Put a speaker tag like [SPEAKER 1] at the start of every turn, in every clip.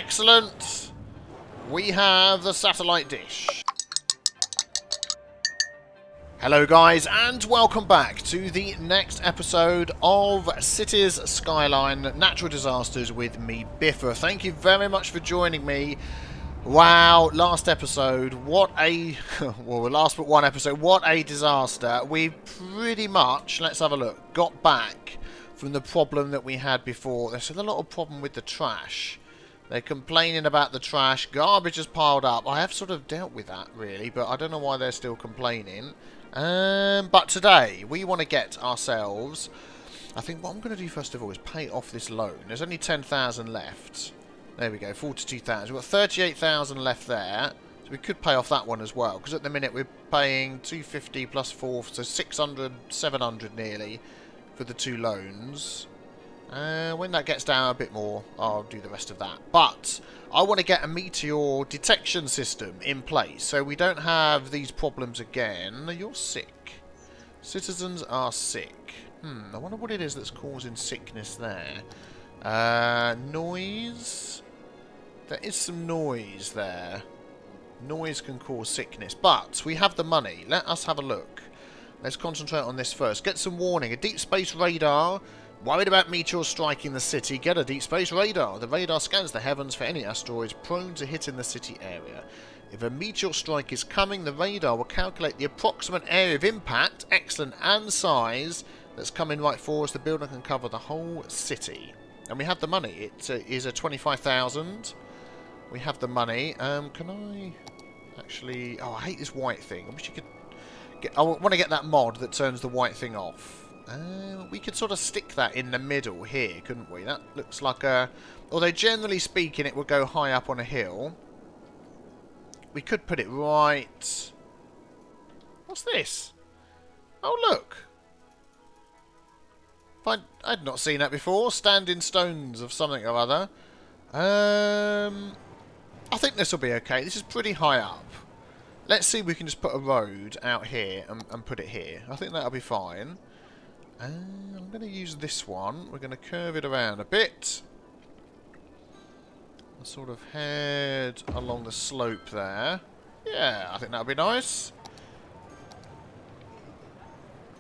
[SPEAKER 1] Excellent. We have the satellite dish. Hello guys, and welcome back to the next episode of Cities Skyline Natural Disasters with me, Biffa. Thank you very much for joining me. Wow, last episode, what a... well, last but one episode, what a disaster. We pretty much, let's have a look, got back from the problem that we had before. There's still a lot of problem with the trash. They're complaining about the trash. Garbage has piled up. I have sort of dealt with that, really, but I don't know why they're still complaining. But today, we want to get ourselves... I think what I'm going to do first of all is pay off this loan. There's only 10,000 left. There we go, 42,000. We've got 38,000 left there. So we could pay off that one as well. Because at the minute we're paying 250 plus 4, so 600, 700 nearly for the two loans. When that gets down a bit more, I'll do the rest of that. But I want to get a Meteor detection system in place so we don't have these problems again. You're sick. Citizens are sick. I wonder what it is that's causing sickness there. Noise. There is some noise there. Noise can cause sickness. But we have the money. Let us have a look. Let's concentrate on this first. Get some warning. A deep space radar. Worried about meteors striking the city? Get a deep space radar. The radar scans the heavens for any asteroids prone to hitting the city area. If a meteor strike is coming, the radar will calculate the approximate area of impact, excellent, and size that's coming right for us. The building can cover the whole city. And we have the money. It is a 25,000. We have the money. Can I actually... Oh, I hate this white thing. I wish you could get... I want to get that mod that turns the white thing off. We could sort of stick that in the middle here, couldn't we? That looks like a... Although generally speaking it would go high up on a hill. We could put it right... What's this? Oh, look. I'd not seen that before. Standing stones of something or other. I think this will be okay. This is pretty high up. Let's see if we can just put a road out here and put it here. I think that'll be fine. I'm going to use this one. We're going to curve it around a bit. And sort of head along the slope there. Yeah, I think that'll be nice.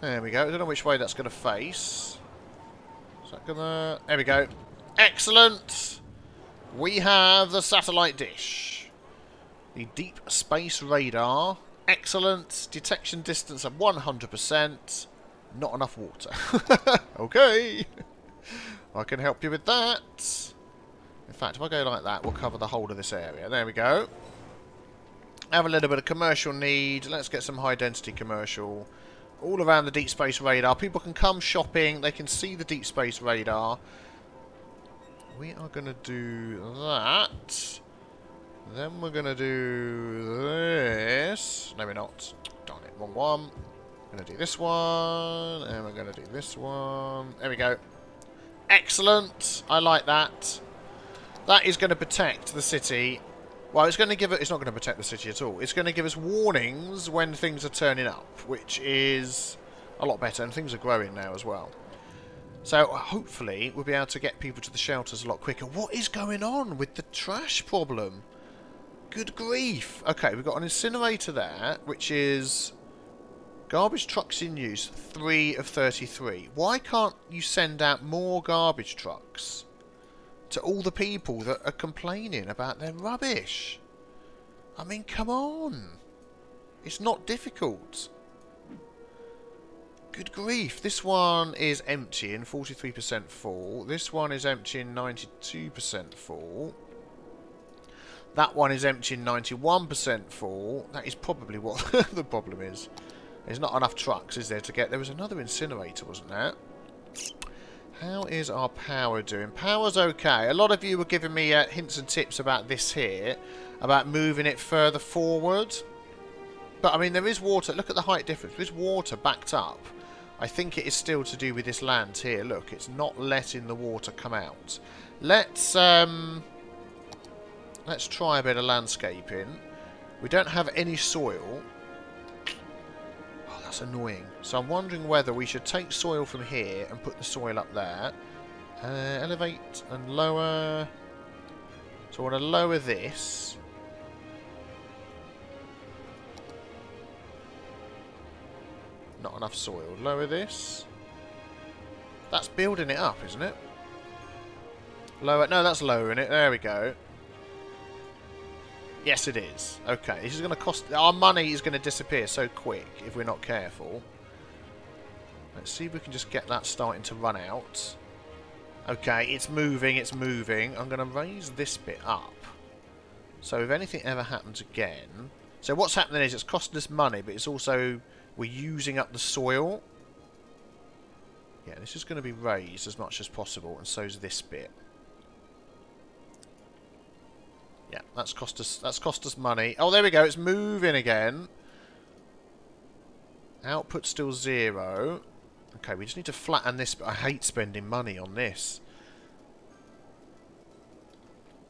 [SPEAKER 1] There we go. I don't know which way that's going to face. Is that going to... There we go. Excellent! We have the satellite dish. The deep space radar. Excellent. Detection distance of 100%. Not enough water. Okay. I can help you with that. In fact, if I go like that, we'll cover the whole of this area. There we go. Have a little bit of commercial need. Let's get some high density commercial. All around the deep space radar. People can come shopping. They can see the deep space radar. We are going to do that. Then we're going to do this. No, we're not. Darn it. Wrong one. We're going to do this one. And we're going to do this one. There we go. Excellent. I like that. That is going to protect the city. Well, it's going to give it... It's not going to protect the city at all. It's going to give us warnings when things are turning up, which is a lot better. And things are growing now as well. So, hopefully, we'll be able to get people to the shelters a lot quicker. What is going on with the trash problem? Good grief. Okay, we've got an incinerator there, which is... Garbage trucks in use, 3 of 33. Why can't you send out more garbage trucks to all the people that are complaining about their rubbish? I mean, come on. It's not difficult. Good grief. This one is emptying, 43% full. This one is emptying, 92% full. That one is emptying, 91% full. That is probably what the problem is. There's not enough trucks, is there, to get... There was another incinerator, wasn't there? How is our power doing? Power's okay. A lot of you were giving me hints and tips about this here, about moving it further forward. But, I mean, there is water. Look at the height difference. There is water backed up. I think it is still to do with this land here. Look, it's not letting the water come out. Let's try a bit of landscaping. We don't have any soil. Oh, that's annoying. So I'm wondering whether we should take soil from here and put the soil up there. Elevate and lower. So I want to lower this. Not enough soil. Lower this. That's building it up, isn't it? Lower. No, that's lowering it. There we go. Yes, it is. Okay, this is going to cost... Our money is going to disappear so quick if we're not careful. Let's see if we can just get that starting to run out. Okay, it's moving, it's moving. I'm going to raise this bit up. So if anything ever happens again... So what's happening is it's costing us money, but it's also... We're using up the soil. Yeah, this is going to be raised as much as possible, and so's this bit. Yeah, that's cost us money. Oh, there we go. It's moving again. Output still 0. Okay, we just need to flatten this. But I hate spending money on this.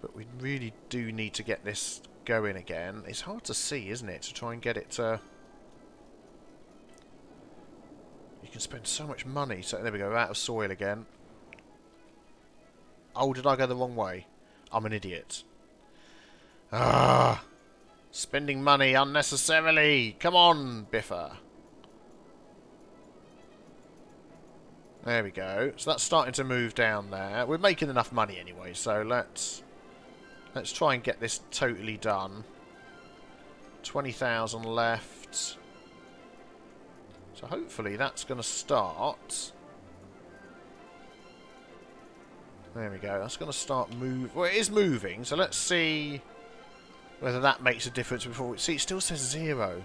[SPEAKER 1] But we really do need to get this going again. It's hard to see, isn't it? To try and get it to... You can spend so much money. So there we go. We're out of soil again. Oh, did I go the wrong way? I'm an idiot. Ah, spending money unnecessarily. Come on, Biffa. There we go. So that's starting to move down there. We're making enough money anyway, so let's try and get this totally done. 20,000 left. So hopefully that's going to start. There we go. That's going to start move. Well, it is moving, so let's see whether that makes a difference before we... See, it still says 0.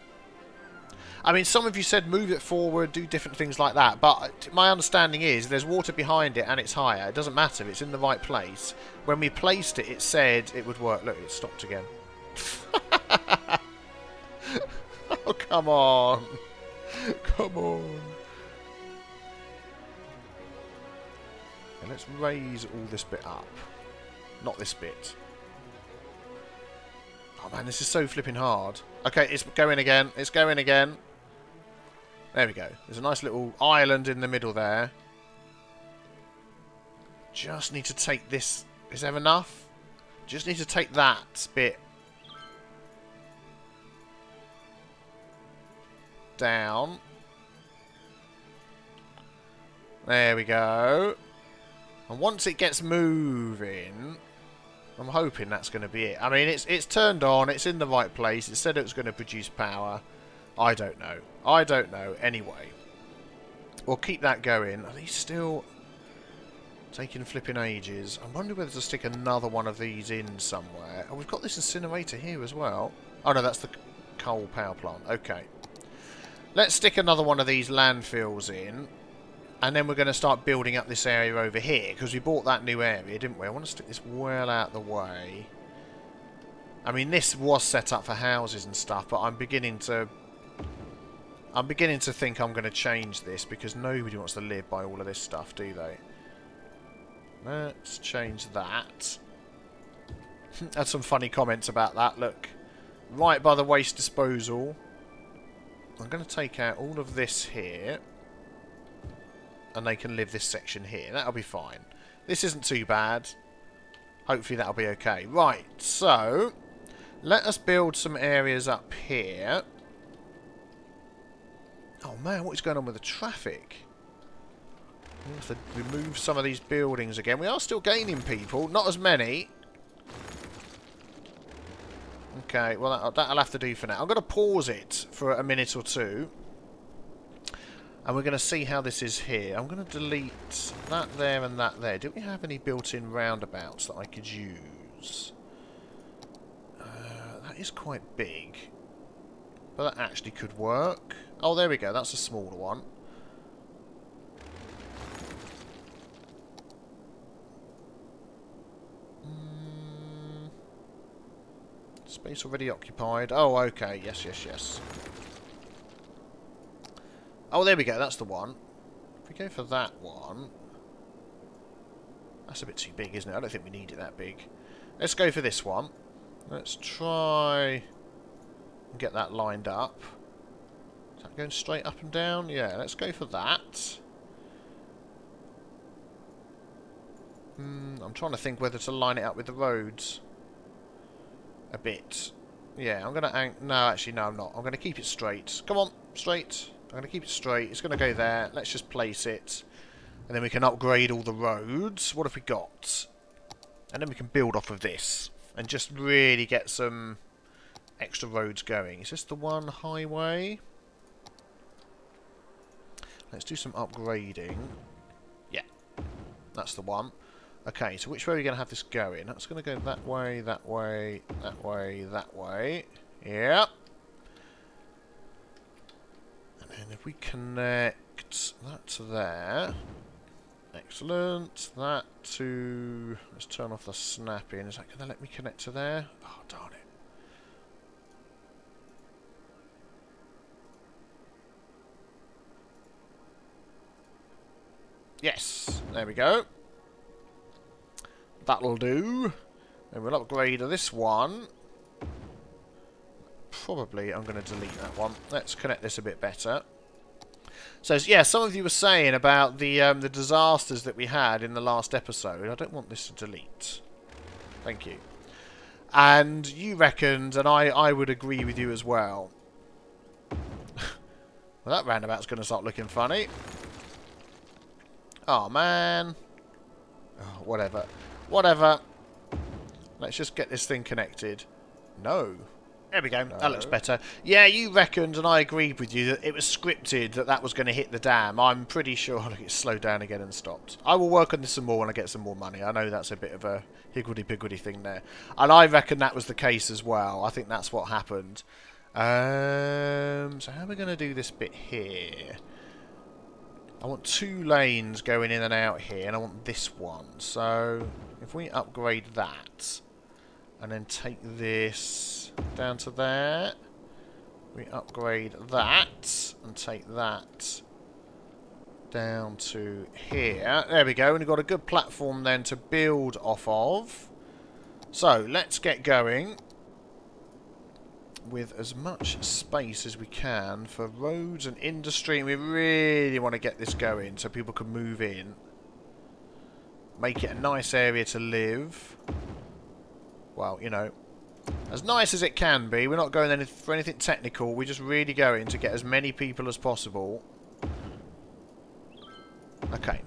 [SPEAKER 1] I mean, some of you said move it forward, do different things like that, but my understanding is there's water behind it and it's higher. It doesn't matter if it's in the right place. When we placed it, it said it would work. Look, it stopped again. Oh, come on. Come on. And let's raise all this bit up. Not this bit. Oh man, this is so flipping hard. Okay, it's going again. It's going again. There we go. There's a nice little island in the middle there. Just need to take this. Is there enough? Just need to take that bit down. There we go. And once it gets moving... I'm hoping that's going to be it. I mean, it's turned on. It's in the right place. It said it was going to produce power. I don't know. I don't know. Anyway. We'll keep that going. Are these still taking flipping ages? I wonder whether to stick another one of these in somewhere. Oh, we've got this incinerator here as well. Oh, no, that's the coal power plant. Okay. Let's stick another one of these landfills in. And then we're going to start building up this area over here, because we bought that new area, didn't we? I want to stick this well out of the way. I mean, this was set up for houses and stuff, but I'm beginning to think I'm going to change this, because nobody wants to live by all of this stuff, do they? Let's change that. Had some funny comments about that. Look, right by the waste disposal. I'm going to take out all of this here. And they can live this section here. That'll be fine. This isn't too bad. Hopefully that'll be okay. Right, so let us build some areas up here. Oh man, what is going on with the traffic? We have to remove some of these buildings again. We are still gaining people. Not as many. Okay, well that'll have to do for now. I'm going to pause it for a minute or two. And we're going to see how this is here. I'm going to delete that there and that there. Do we have any built-in roundabouts that I could use? That is quite big. But that actually could work. Oh, there we go. That's a smaller one. Space already occupied. Oh, okay. Yes, yes, yes. Oh, there we go. That's the one. If we go for that one... That's a bit too big, isn't it? I don't think we need it that big. Let's go for this one. Let's try and get that lined up. Is that going straight up and down? Yeah, let's go for that. I'm trying to think whether to line it up with the roads. a bit. Yeah, I'm going to... No, actually, no, I'm not. I'm going to keep it straight. Come on, straight. I'm going to keep it straight. It's going to go there. Let's just place it. And then we can upgrade all the roads. What have we got? And then we can build off of this. And just really get some extra roads going. Is this the one highway? Let's do some upgrading. Yeah, that's the one. Okay, so which way are we going to have this going? That's going to go that way, that way, that way, that way. Yep. And then if we connect that to there. Excellent. That to... Let's turn off the snapping. Is that going to let me connect to there? Oh, darn it. Yes, there we go. That'll do. And we'll upgrade this one. Probably I'm going to delete that one. Let's connect this a bit better. So, yeah, some of you were saying about the disasters that we had in the last episode. I don't want this to delete. Thank you. And you reckoned, and I would agree with you as well. Well, that roundabout's going to start looking funny. Oh, man. Oh, whatever. Whatever. Let's just get this thing connected. No. There we go. No. That looks better. Yeah, you reckoned, and I agreed with you, that it was scripted that that was going to hit the dam. I'm pretty sure look, it slowed down again and stopped. I will work on this some more when I get some more money. I know that's a bit of a higgledy-piggledy thing there. And I reckon that was the case as well. I think that's what happened. So how are we going to do this bit here? I want 2 lanes going in and out here, and I want this one. So if we upgrade that, and then take this down to there, we upgrade that, and take that down to here. There we go, and we've got a good platform then to build off of. So let's get going with as much space as we can for roads and industry, and we really want to get this going so people can move in. Make it a nice area to live. Well, you know, as nice as it can be. We're not going for anything technical. We're just really going to get as many people as possible. Okay.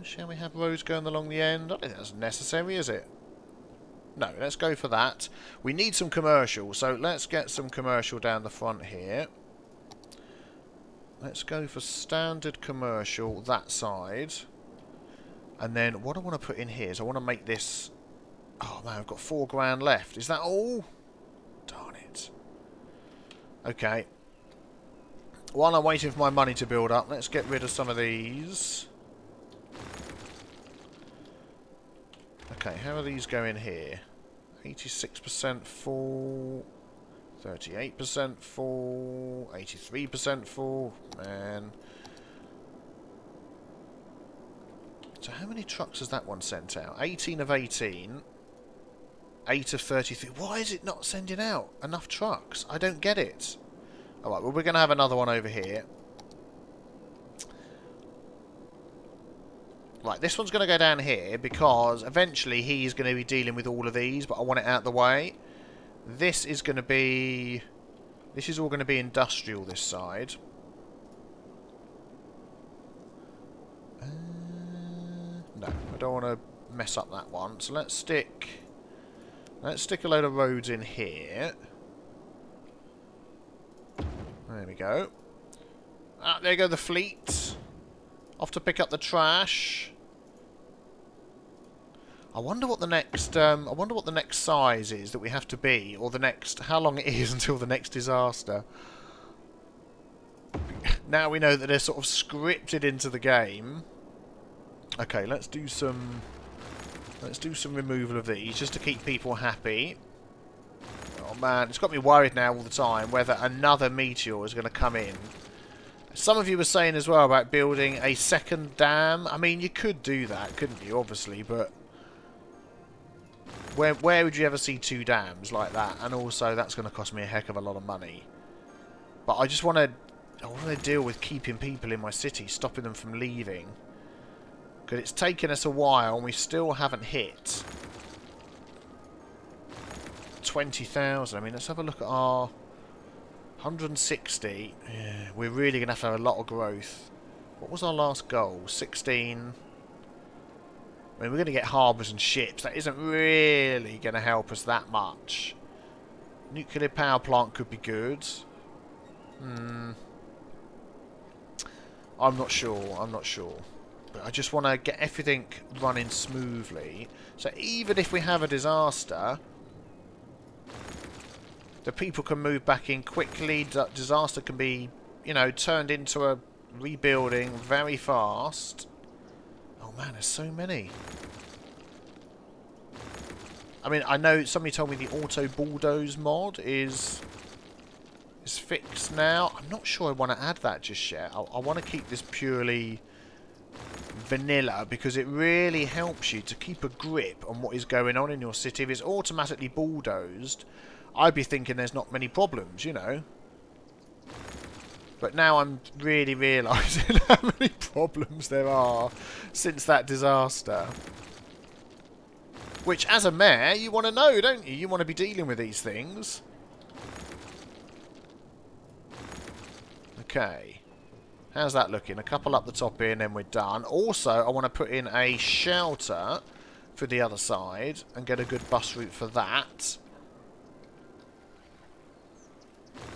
[SPEAKER 1] Shall we have roads going along the end? I don't think that's necessary, is it? No, let's go for that. We need some commercial, so let's get some commercial down the front here. Let's go for standard commercial that side. And then what I want to put in here is I want to make this... Oh man, I've got £4 left. Is that all? Darn it. Okay. While I'm waiting for my money to build up, let's get rid of some of these. Okay, how are these going here? 86% full, 38% full, 83% full, man. So how many trucks has that one sent out? 18 of 18, 8 of 33. Why is it not sending out enough trucks? I don't get it. Alright, well we're going to have another one over here. Right, this one's going to go down here because eventually he's going to be dealing with all of these, but I want it out of the way. This is going to be... This is all going to be industrial, this side. No, I don't want to mess up that one. So let's stick a load of roads in here. There we go. Ah, there go the fleet. Off to pick up the trash. I wonder what the next size is that we have to be, or the next how long it is until the next disaster. Now we know that they're sort of scripted into the game. Okay, let's do some removal of these just to keep people happy. Oh man, it's got me worried now all the time whether another meteor is going to come in. Some of you were saying as well about building a second dam. I mean, you could do that, couldn't you? Obviously, but where would you ever see 2 dams like that? And also, that's going to cost me a heck of a lot of money. But I just want to deal with keeping people in my city, stopping them from leaving. Because it's taken us a while, and we still haven't hit. 20,000. I mean, let's have a look at our 160. Yeah, we're really going to have a lot of growth. What was our last goal? 16. I mean, we're going to get harbours and ships. That isn't really going to help us that much. Nuclear power plant could be good. I'm not sure. I'm not sure. But I just want to get everything running smoothly. So even if we have a disaster, the people can move back in quickly. Disaster can be, you know, turned into a rebuilding very fast. Oh man, there's so many. I mean, I know somebody told me the auto bulldoze mod is fixed now. I'm not sure I want to add that just yet. I want to keep this purely vanilla because it really helps you to keep a grip on what is going on in your city. If it's automatically bulldozed, I'd be thinking there's not many problems, you know. But now I'm really realising how many problems there are since that disaster. Which, as a mayor, you want to know, don't you? You want to be dealing with these things. Okay. How's that looking? A couple up the top here and then we're done. Also, I want to put in a shelter for the other side and get a good bus route for that.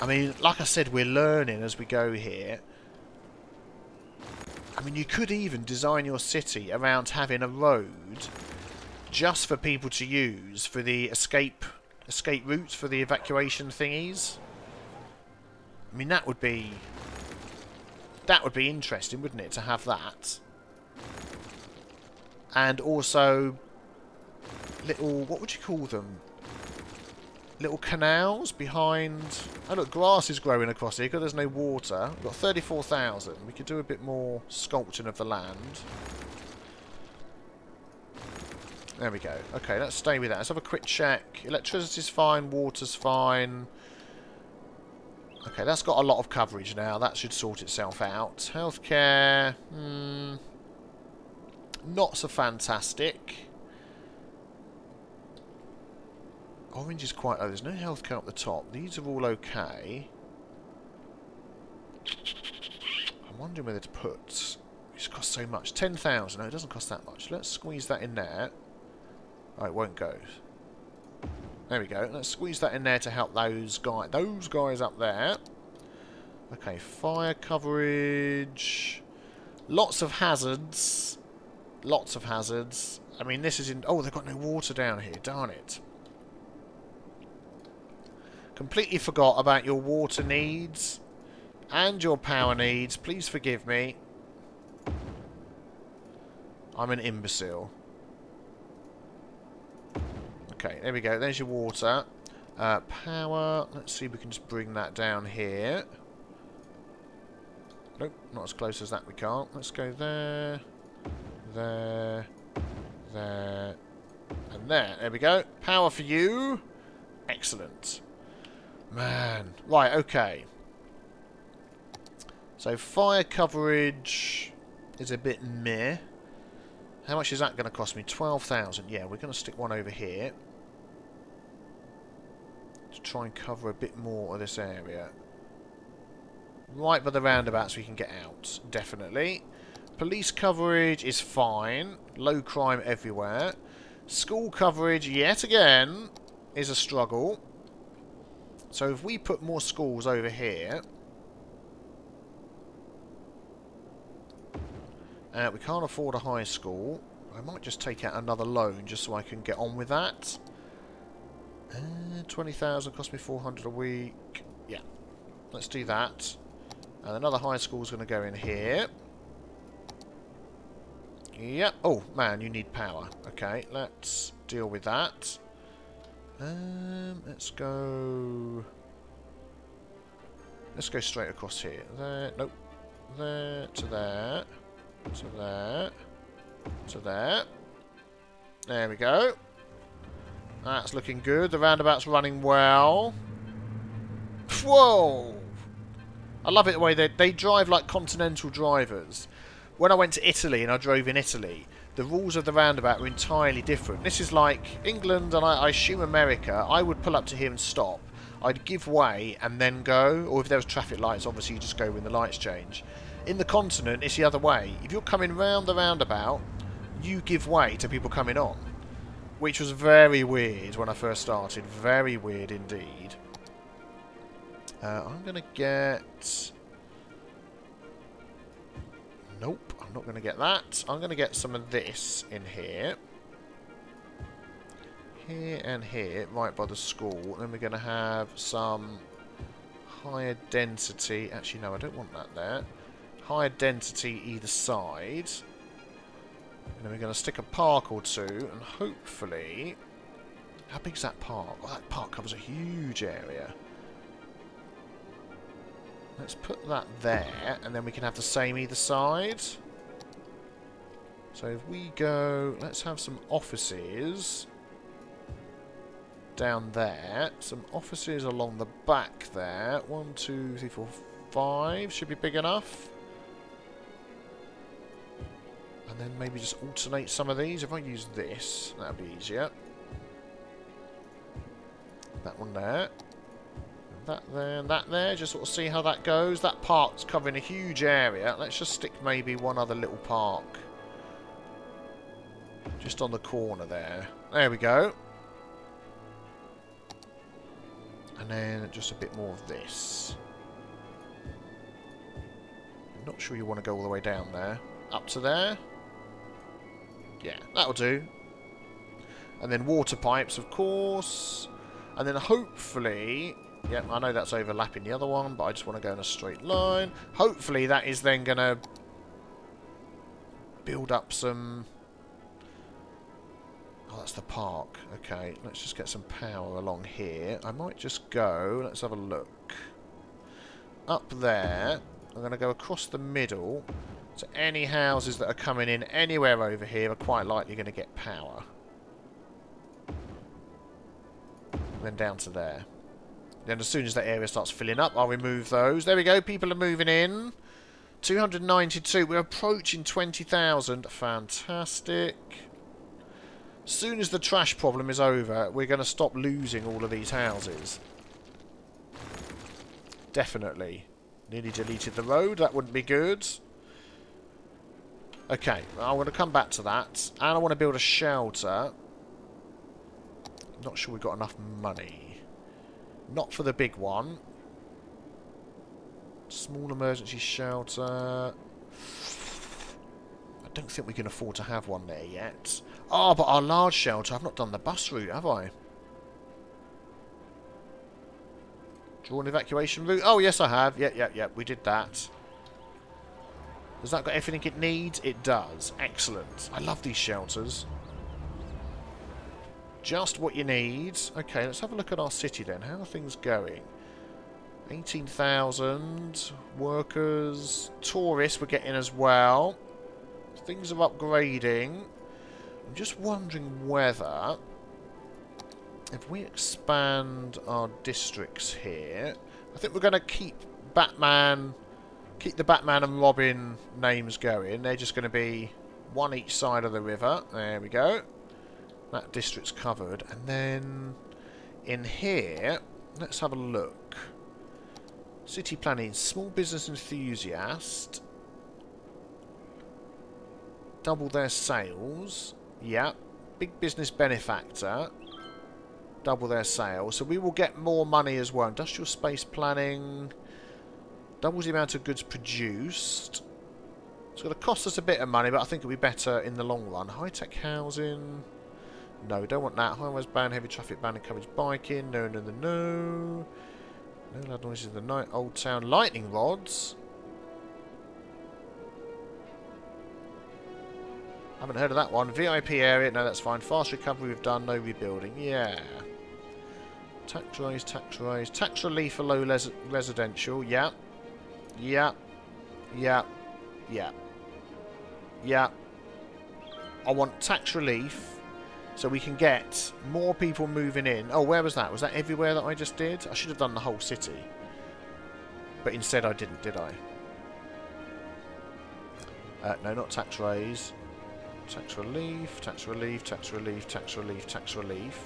[SPEAKER 1] I mean, like I said, we're learning as we go here. I mean, you could even design your city around having a road just for people to use for the escape routes for the evacuation thingies. I mean, that would be interesting, wouldn't it, to have that? And also little, what would you call them? Little canals behind. Oh look, grass is growing across here because there's no water. We've got 34,000. We could do a bit more sculpting of the land. There we go. Okay, let's stay with that. Let's have a quick check. Electricity's fine, water's fine. Okay, that's got a lot of coverage now. That should sort itself out. Healthcare, not so fantastic. Orange is quite low. There's no healthcare up the top. These are all okay. I'm wondering whether to put... It's cost so much. 10,000. No, it doesn't cost that much. Let's squeeze that in there. Oh, it won't go. There we go. Let's squeeze that in there to help those guys up there. Okay, fire coverage. Lots of hazards. Lots of hazards. I mean, this is in... Oh, they've got no water down here. Darn it. Completely forgot about your water needs and your power needs. Please forgive me. I'm an imbecile. Okay, there we go. There's your water. Power. Let's see if we can just bring that down here. Nope, not as close as that we can't. Let's go there. There. There. And there. There we go. Power for you. Excellent. Man. Right, okay. So fire coverage is a bit meh. How much is that going to cost me? 12,000. Yeah, we're going to stick one over here. To try and cover a bit more of this area. Right by the roundabout so we can get out. Definitely. Police coverage is fine. Low crime everywhere. School coverage, yet again, is a struggle. So if we put more schools over here... we can't afford a high school. I might just take out another loan just so I can get on with that. 20,000 cost me 400 a week. Yeah, let's do that. And another high school is going to go in here. Yep. Oh, man, you need power. Okay, let's deal with that. Let's go... Let's go straight across here. There, nope. There, to there. To there. To there. There we go. That's looking good. The roundabout's running well. Whoa! I love it the way they drive like continental drivers. When I went to Italy and I drove in Italy, the rules of the roundabout are entirely different. This is like England and I assume America. I would pull up to here and stop. I'd give way and then go, or if there was traffic lights, obviously you just go when the lights change. In the continent, it's the other way. If you're coming round the roundabout, you give way to people coming on. Which was very weird when I first started. Very weird indeed. I'm going to get... Nope, I'm not going to get that. I'm going to get some of this in here. Here and here, right by the school. Then we're going to have some higher density. Actually, no, I don't want that there. Higher density either side. And then we're going to stick a park or two, and hopefully... How big's that park? Oh, that park covers a huge area. Let's put that there, and then we can have the same either side. So if we go... Let's have some offices down there. Some offices along the back there. 1, 2, 3, 4, 5. Should be big enough. And then maybe just alternate some of these. If I use this, that'll be easier. That one there. That there and that there. Just sort of see how that goes. That park's covering a huge area. Let's just stick maybe one other little park. Just on the corner there. There we go. And then just a bit more of this. I'm not sure you want to go all the way down there. Up to there. Yeah, that'll do. And then water pipes, of course. And then hopefully... Yep, I know that's overlapping the other one, but I just want to go in a straight line. Hopefully that is then going to build up some... Oh, that's the park. Okay, let's just get some power along here. I might just go... Let's have a look. Up there. I'm going to go across the middle. So any houses that are coming in anywhere over here are quite likely going to get power. And then down to there. Then as soon as that area starts filling up, I'll remove those. There we go, people are moving in. 292, we're approaching 20,000. Fantastic. As soon as the trash problem is over, we're going to stop losing all of these houses. Definitely. Nearly deleted the road, that wouldn't be good. Okay, I want to come back to that. And I want to build a shelter. Not sure we've got enough money. Not for the big one. Small emergency shelter. I don't think we can afford to have one there yet. Oh, but our large shelter. I've not done the bus route, have I? Draw an evacuation route. Oh, yes, I have. Yep. We did that. Has that got everything it needs? It does. Excellent. I love these shelters. Just what you need. Okay, let's have a look at our city then. How are things going? 18,000 workers. Tourists we're getting as well. Things are upgrading. I'm just wondering whether, if we expand our districts here, I think we're going to keep Batman, keep the Batman and Robin names going. They're just going to be one each side of the river. There we go. That district's covered. And then in here, let's have a look. City planning, small business enthusiast. Double their sales. Yeah. Big business benefactor. Double their sales. So we will get more money as well. Industrial space planning. Doubles the amount of goods produced. It's going to cost us a bit of money, but I think it'll be better in the long run. High-tech housing. No, we don't want that. Highways ban, heavy traffic ban, encourage biking. No. No loud noises in the night. Old town lightning rods. Haven't heard of that one. VIP area. No, that's fine. Fast recovery we've done. No rebuilding. Yeah. Tax rise. Tax relief for low residential. Yeah. I want tax relief. So we can get more people moving in. Oh, where was that? Was that everywhere that I just did? I should have done the whole city. But instead I didn't, did I? No, not tax raise. Tax relief, tax relief, tax relief, tax relief, tax relief.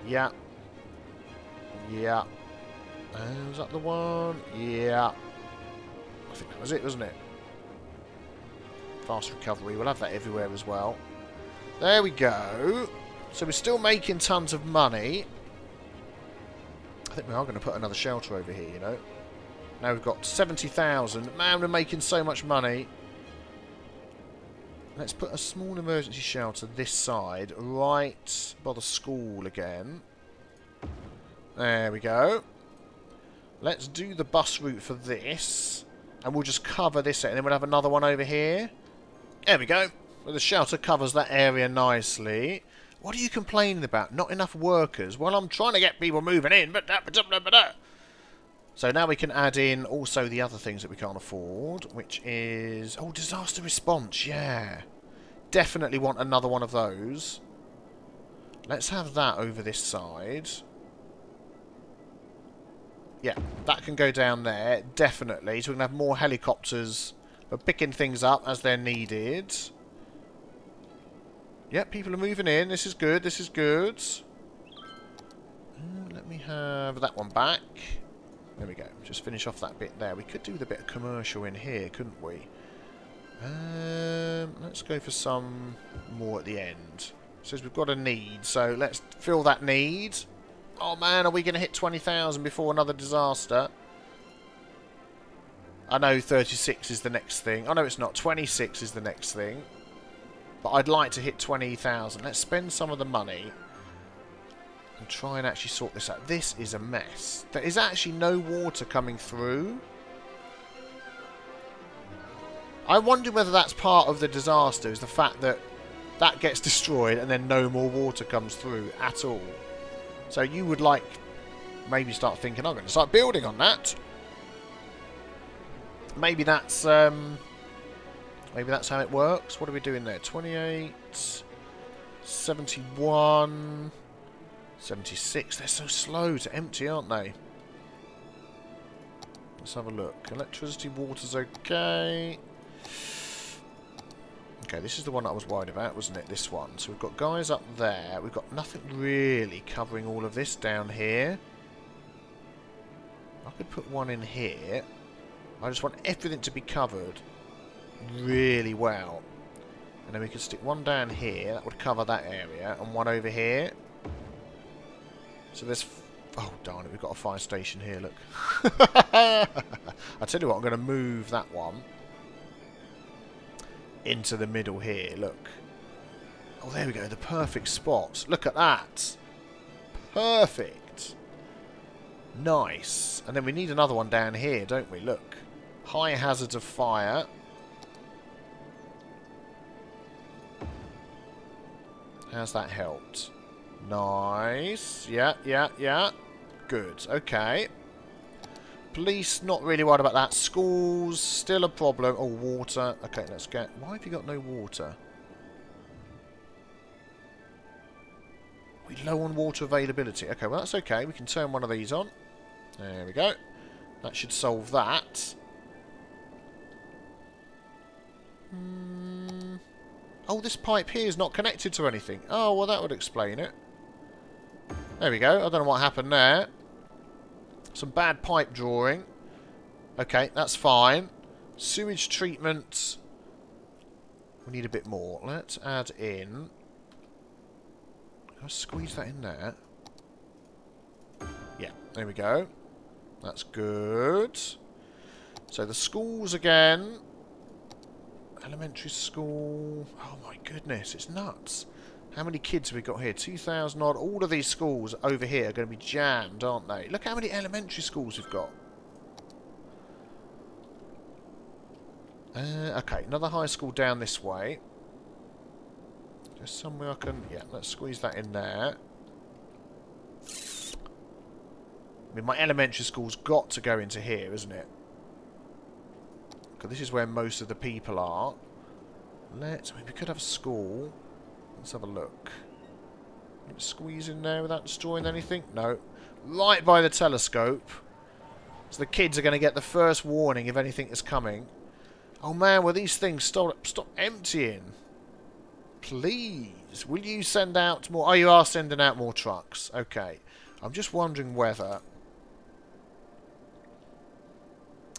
[SPEAKER 1] Yeah. Yeah. Was that the one? Yeah. I think that was it, wasn't it? Fast recovery. We'll have that everywhere as well. There we go. So we're still making tons of money. I think we are going to put another shelter over here, you know. Now we've got 70,000. Man, we're making so much money. Let's put a small emergency shelter this side, right by the school again. There we go. Let's do the bus route for this. And we'll just cover this, and then we'll have another one over here. There we go. Well, the shelter covers that area nicely. What are you complaining about? Not enough workers? Well, I'm trying to get people moving in, but so now we can add in also the other things that we can't afford, which is... Oh, disaster response, yeah. Definitely want another one of those. Let's have that over this side. Yeah, that can go down there, definitely. So we can have more helicopters for picking things up as they're needed. Yep, people are moving in. This is good, this is good. Let me have that one back. There we go. Just finish off that bit there. We could do with a bit of commercial in here, couldn't we? Let's go for some more at the end. It says we've got a need, so let's fill that need. Oh man, are we going to hit 20,000 before another disaster? I know 36 is the next thing. Oh no, it's not. 26 is the next thing. But I'd like to hit 20,000. Let's spend some of the money and try and actually sort this out. This is a mess. There is actually no water coming through. I wonder whether that's part of the disaster, is the fact that that gets destroyed and then no more water comes through at all. So you would like maybe start thinking, I'm going to start building on that. Maybe that's how it works. What are we doing there? 28, 71, 76. They're so slow to empty, aren't they? Let's have a look. Electricity, water's okay. Okay, this is the one I was worried about, wasn't it? This one. So we've got guys up there. We've got nothing really covering all of this down here. I could put one in here. I just want everything to be covered really well. And then we could stick one down here. That would cover that area. And one over here. So there's... Oh, darn it. We've got a fire station here, look. I tell you what, I'm going to move that one into the middle here, look. Oh, there we go, the perfect spot. Look at that. Perfect. Nice. And then we need another one down here, don't we? Look. High hazards of fire. How's that helped? Nice. Yeah, yeah, yeah. Good. Okay. Police, not really worried about that. Schools, still a problem. Oh, water. Okay, let's get... Why have you got no water? We're low on water availability. Okay, well, that's okay. We can turn one of these on. There we go. That should solve that. Oh, this pipe here is not connected to anything. Oh, well, that would explain it. There we go. I don't know what happened there. Some bad pipe drawing. Okay, that's fine. Sewage treatment. We need a bit more. Let's add in... Can I squeeze that in there? Yeah, there we go. That's good. So the schools again. Elementary school. Oh my goodness, it's nuts. How many kids have we got here? 2,000 odd. All of these schools over here are going to be jammed, aren't they? Look how many elementary schools we've got. Okay, another high school down this way. Just somewhere I can... Yeah, let's squeeze that in there. I mean, my elementary school's got to go into here, isn't it? Because this is where most of the people are. I mean, we could have a school. Let's have a look. Squeeze in there without destroying anything? No. Right by the telescope. So the kids are going to get the first warning if anything is coming. Oh man, will these things stop emptying? Please, will you send out more... Oh, you are sending out more trucks. Okay. I'm just wondering whether...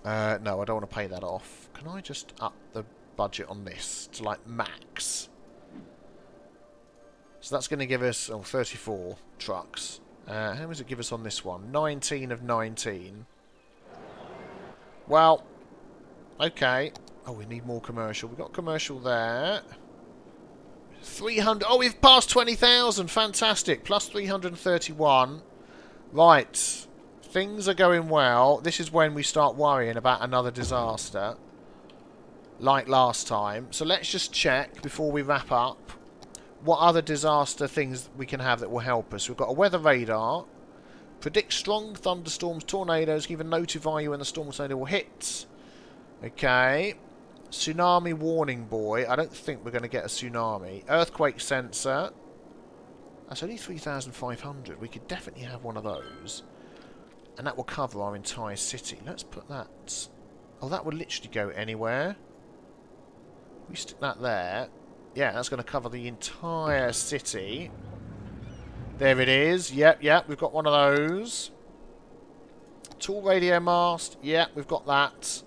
[SPEAKER 1] no, I don't want to pay that off. Can I just up the budget on this to, like, max? So that's going to give us 34 trucks. How does it give us on this one? 19 of 19. Well, okay. Oh, we need more commercial. We've got commercial there. 300. Oh, we've passed 20,000. Fantastic. Plus 331. Right. Things are going well. This is when we start worrying about another disaster. Like last time. So let's just check before we wrap up what other disaster things we can have that will help us. We've got a weather radar. Predict strong thunderstorms, tornadoes, can even notify you when the storm or tornado will hit. Okay. Tsunami warning buoy. I don't think we're going to get a tsunami. Earthquake sensor. That's only 3,500. We could definitely have one of those. And that will cover our entire city. Let's put that... Oh, that would literally go anywhere. We stick that there. Yeah, that's going to cover the entire city. There it is. Yep, we've got one of those. Tall radio mast. Yep, we've got that.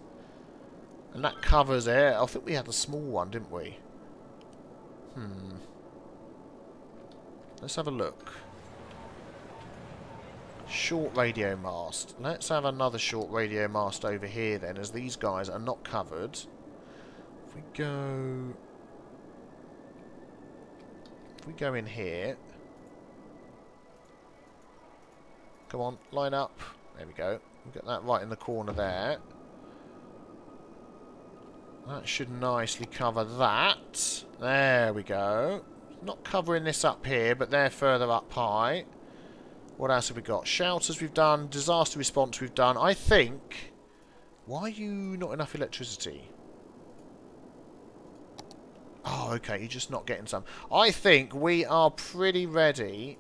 [SPEAKER 1] And that covers it. I think we had a small one, didn't we? Let's have a look. Short radio mast. Let's have another short radio mast over here then, as these guys are not covered. If we go in here. Come on, line up. There we go. We've got that right in the corner there. That should nicely cover that. There we go. Not covering this up here, but they're further up high. What else have we got? Shelters we've done. Disaster response we've done. I think... Why are you not enough electricity? Oh, okay. You're just not getting some. I think we are pretty ready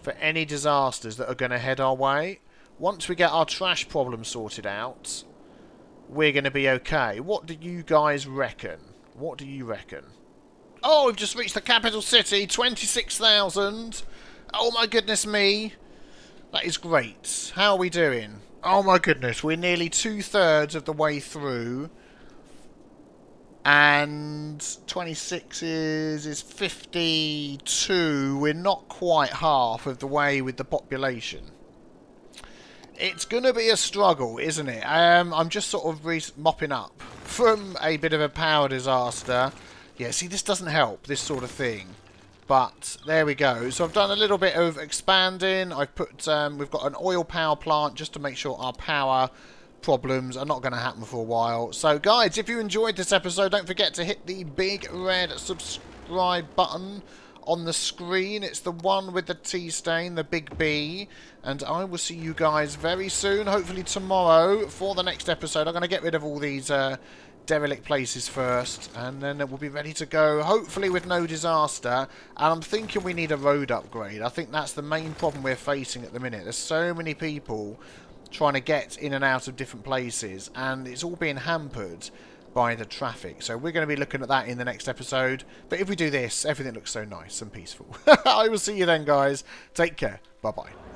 [SPEAKER 1] for any disasters that are going to head our way. Once we get our trash problem sorted out, we're going to be okay. What do you guys reckon? What do you reckon? Oh, we've just reached the capital city. 26,000. Oh, my goodness me. That is great. How are we doing? Oh, my goodness. We're nearly 2/3 of the way through. And 26 is 52. We're not quite half of the way with the population. It's going to be a struggle, isn't it? I'm just sort of mopping up from a bit of a power disaster. Yeah, see, this doesn't help, this sort of thing. But there we go. So I've done a little bit of expanding. I've put, we've got an oil power plant just to make sure our power problems are not going to happen for a while. So guys, if you enjoyed this episode, don't forget to hit the big red subscribe button on the screen. It's the one with the T stain, the big B. And I will see you guys very soon, hopefully tomorrow, for the next episode. I'm going to get rid of all these derelict places first, and then we'll be ready to go, hopefully with no disaster. And I'm thinking we need a road upgrade. I think that's the main problem we're facing at the minute. There's so many people trying to get in and out of different places, and it's all being hampered by the traffic. So we're going to be looking at that in the next episode. But if we do this, everything looks so nice and peaceful. I will see you then, guys. Take care. Bye-bye.